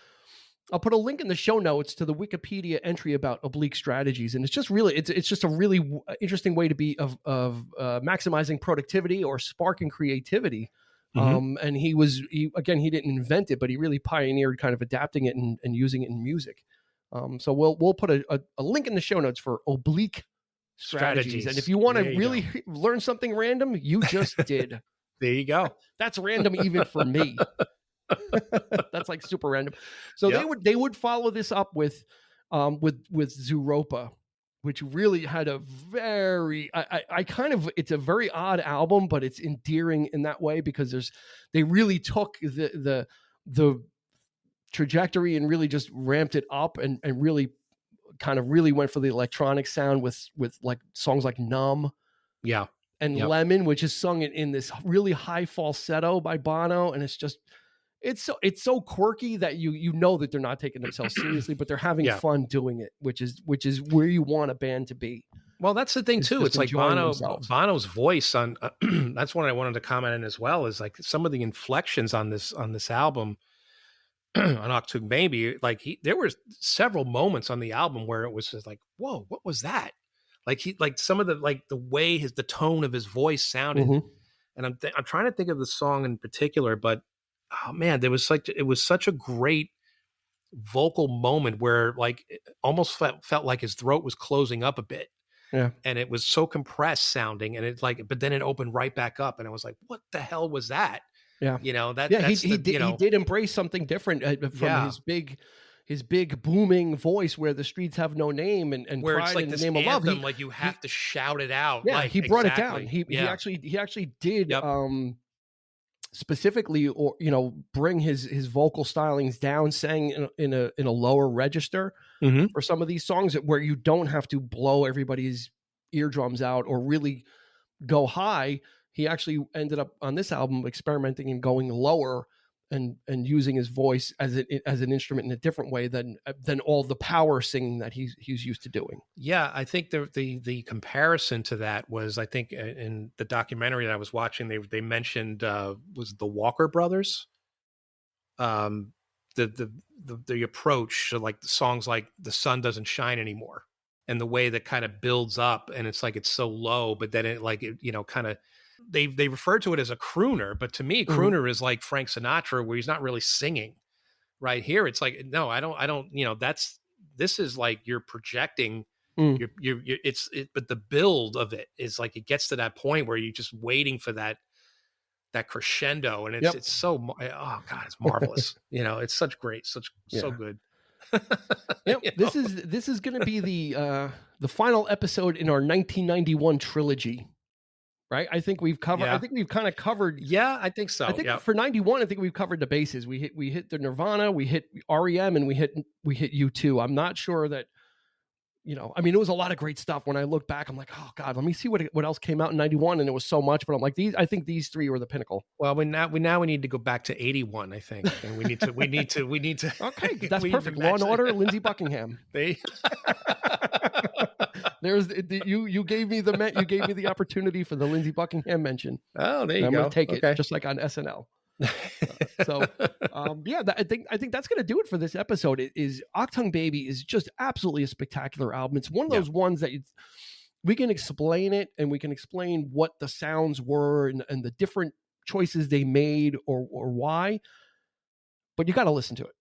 link in the show notes to the Wikipedia entry about Oblique Strategies, and it's just really it's just a really interesting way to be of maximizing productivity or sparking creativity. And he didn't invent it, but he really pioneered kind of adapting it and using it in music. So we'll put a link in the show notes for Oblique Strategies. And if you want to really learn something random, you just did. There you go. That's random even for me. That's like super random. So they would follow this up with Zooropa, which really had a very it's a very odd album, but it's endearing in that way because they really took the trajectory and really just ramped it up and really went for the electronic sound with like songs like Numb. Yeah. And Lemon, which is sung in this really high falsetto by Bono. And it's so quirky that you know that they're not taking themselves seriously, but they're having fun doing it, which is where you want a band to be. Well, that's the thing too. It's like Bono's voice on that's what I wanted to comment on as well, is like some of the inflections on this album on Achtung Baby. Like there were several moments on the album where it was just like, whoa, what was that? Like some of the way the tone of his voice sounded. And I'm trying to think of the song in particular, but oh man, it was such a great vocal moment where like it almost felt like his throat was closing up a bit. Yeah. And it was so compressed sounding, and but then it opened right back up, and I was like, what the hell was that? Yeah. He did embrace something different from his big booming voice where the streets have no name and where pride it's like in the this name anthem, of love. Like you have to shout it out. Yeah, like, he brought it down. He actually did specifically, or bring his vocal stylings down, sang in a lower register for some of these songs where you don't have to blow everybody's eardrums out or really go high. He actually ended up on this album experimenting and going lower and using his voice as an instrument in a different way than all the power singing that he's used to doing. Yeah, I think the comparison to that was, I think in the documentary that I was watching, they mentioned was the Walker Brothers. The approach to like the songs like The Sun Doesn't Shine Anymore, and the way that kind of builds up, and it's like it's so low, but then kind of they refer to it as a crooner, but to me crooner is like Frank Sinatra, where he's not really singing. Right here it's like, no, I don't this is like you're projecting but the build of it is like it gets to that point where you're just waiting for that crescendo, and it's so, oh god, it's marvelous. It's so good. This is going to be the final episode in our 1991 trilogy, right? I think we've covered. I think we've kind of covered. Yeah, I think so. I think for 91, I think we've covered the bases. We hit the Nirvana, we hit REM, and we hit U2. I'm not sure that. I mean, it was a lot of great stuff. When I look back, I'm like, oh God, let me see what else came out in 91. And it was so much, but I'm like, I think these three were the pinnacle. Well, we need to go back to 81, I think. And we need to. Okay. That's perfect. Law and Order, Lindsey Buckingham. You gave me the opportunity for the Lindsey Buckingham mention. Oh, there you go. I'm going to take it just like on SNL. I think that's going to do it for this episode. It is Achtung Baby is just absolutely a spectacular album. It's one of those ones that we can explain it, and we can explain what the sounds were and the different choices they made or why, but you got to listen to it.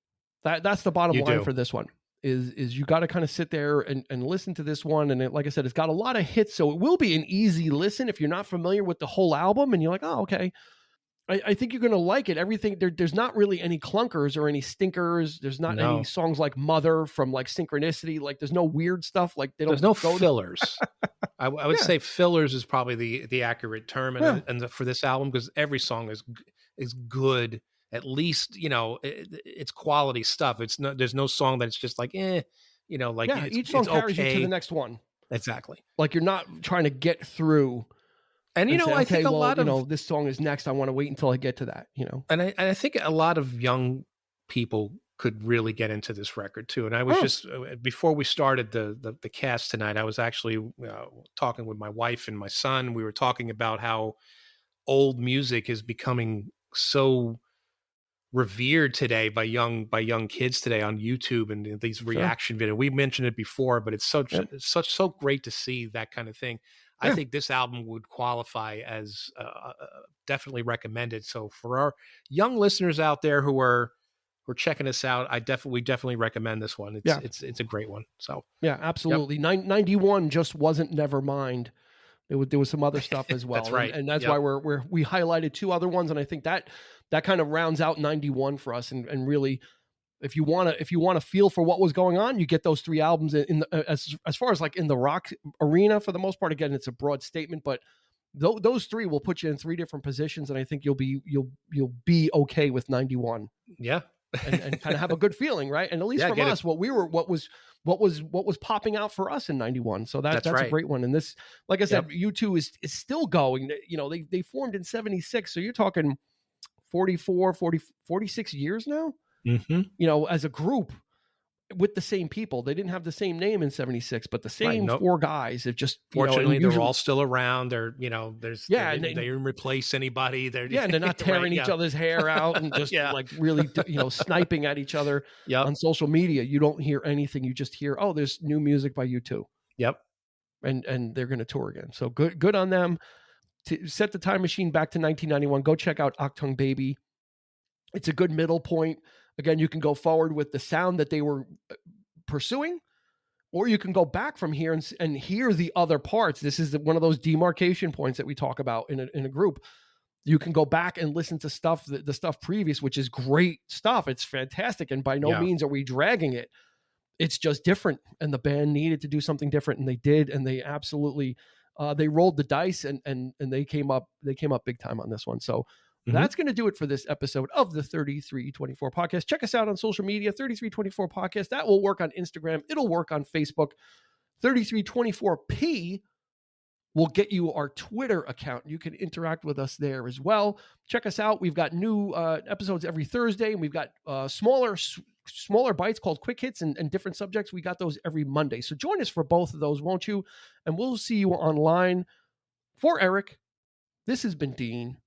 That's the bottom line for this one. is you got to kind of sit there and listen to this one. And like I said, it's got a lot of hits, so it will be an easy listen if you're not familiar with the whole album and you're like, oh, okay. I think you're going to like it. Everything there's not really any clunkers or any stinkers. There's not any songs like Mother from like Synchronicity. Like there's no weird stuff. Like there's no fillers. I would say fillers is probably the accurate term for this album, because every song is good. At least, it's quality stuff. There's no song that's just like, each song carries you to the next one. Exactly. Like you're not trying to get through. And, I think a lot of, this song is next. I want to wait until I get to that, And I think a lot of young people could really get into this record too. And I was just, before we started the cast tonight, I was actually talking with my wife and my son. We were talking about how old music is becoming so revered today by young kids today on YouTube and these reaction videos. We mentioned it before, but it's so great to see that kind of thing. I think this album would qualify as definitely recommended. So for our young listeners out there who are checking us out, we definitely recommend this one. It's a great one. So yeah, absolutely. 91 just wasn't Nevermind. There was some other stuff as well. That's right. And that's why we highlighted two other ones. And I think that kind of rounds out 91 for us. And really, if you want to feel for what was going on, you get those three albums as far as like in the rock arena for the most part. Again, it's a broad statement, but those three will put you in three different positions. And I think you'll be okay with 91. Yeah. and kind of have a good feeling. Right. And at least from us, what was popping out for us in 91. So that's right. A great one. And this, like I said, U2 is still going. They formed in 76. So you're talking 46 years now. Mm-hmm. As a group with the same people. They didn't have the same name in 76, but the same four guys. It just fortunately they're all still around. They didn't replace anybody. And they're not tearing each other's hair out and just like really sniping at each other on social media. You don't hear anything. You just hear, oh, there's new music by U2. Yep. And they're going to tour again. So good on them. To set the time machine back to 1991, go check out Achtung Baby. It's a good middle point. Again, you can go forward with the sound that they were pursuing, or you can go back from here and hear the other parts. This is one of those demarcation points that we talk about in a group. You can go back and listen to the stuff previous, which is great stuff. It's fantastic. And by no means are we dragging it. It's just different. And the band needed to do something different, and they did. And they absolutely, they rolled the dice and they came up big time on this one. So that's going to do it for this episode of the 3324 podcast. Check us out on social media, 3324 podcast. That will work on Instagram. It'll work on Facebook. 3324p will get you our Twitter account. You can interact with us there as well. Check us out. We've got new episodes every Thursday, and we've got smaller bites called quick hits and different subjects. We got those every Monday. So join us for both of those, won't you? And we'll see you online. For Eric, this has been Dean.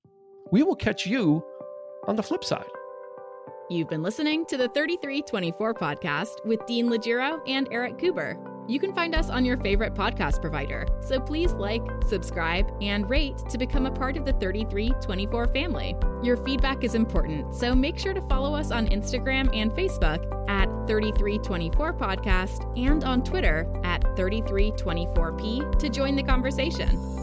We will catch you on the flip side. You've been listening to the 3324 podcast with Dean Legiro and Eric Kuber. You can find us on your favorite podcast provider, so please like, subscribe, and rate to become a part of the 3324 family. Your feedback is important, so make sure to follow us on Instagram and Facebook at 3324 podcast and on Twitter at 3324p to join the conversation.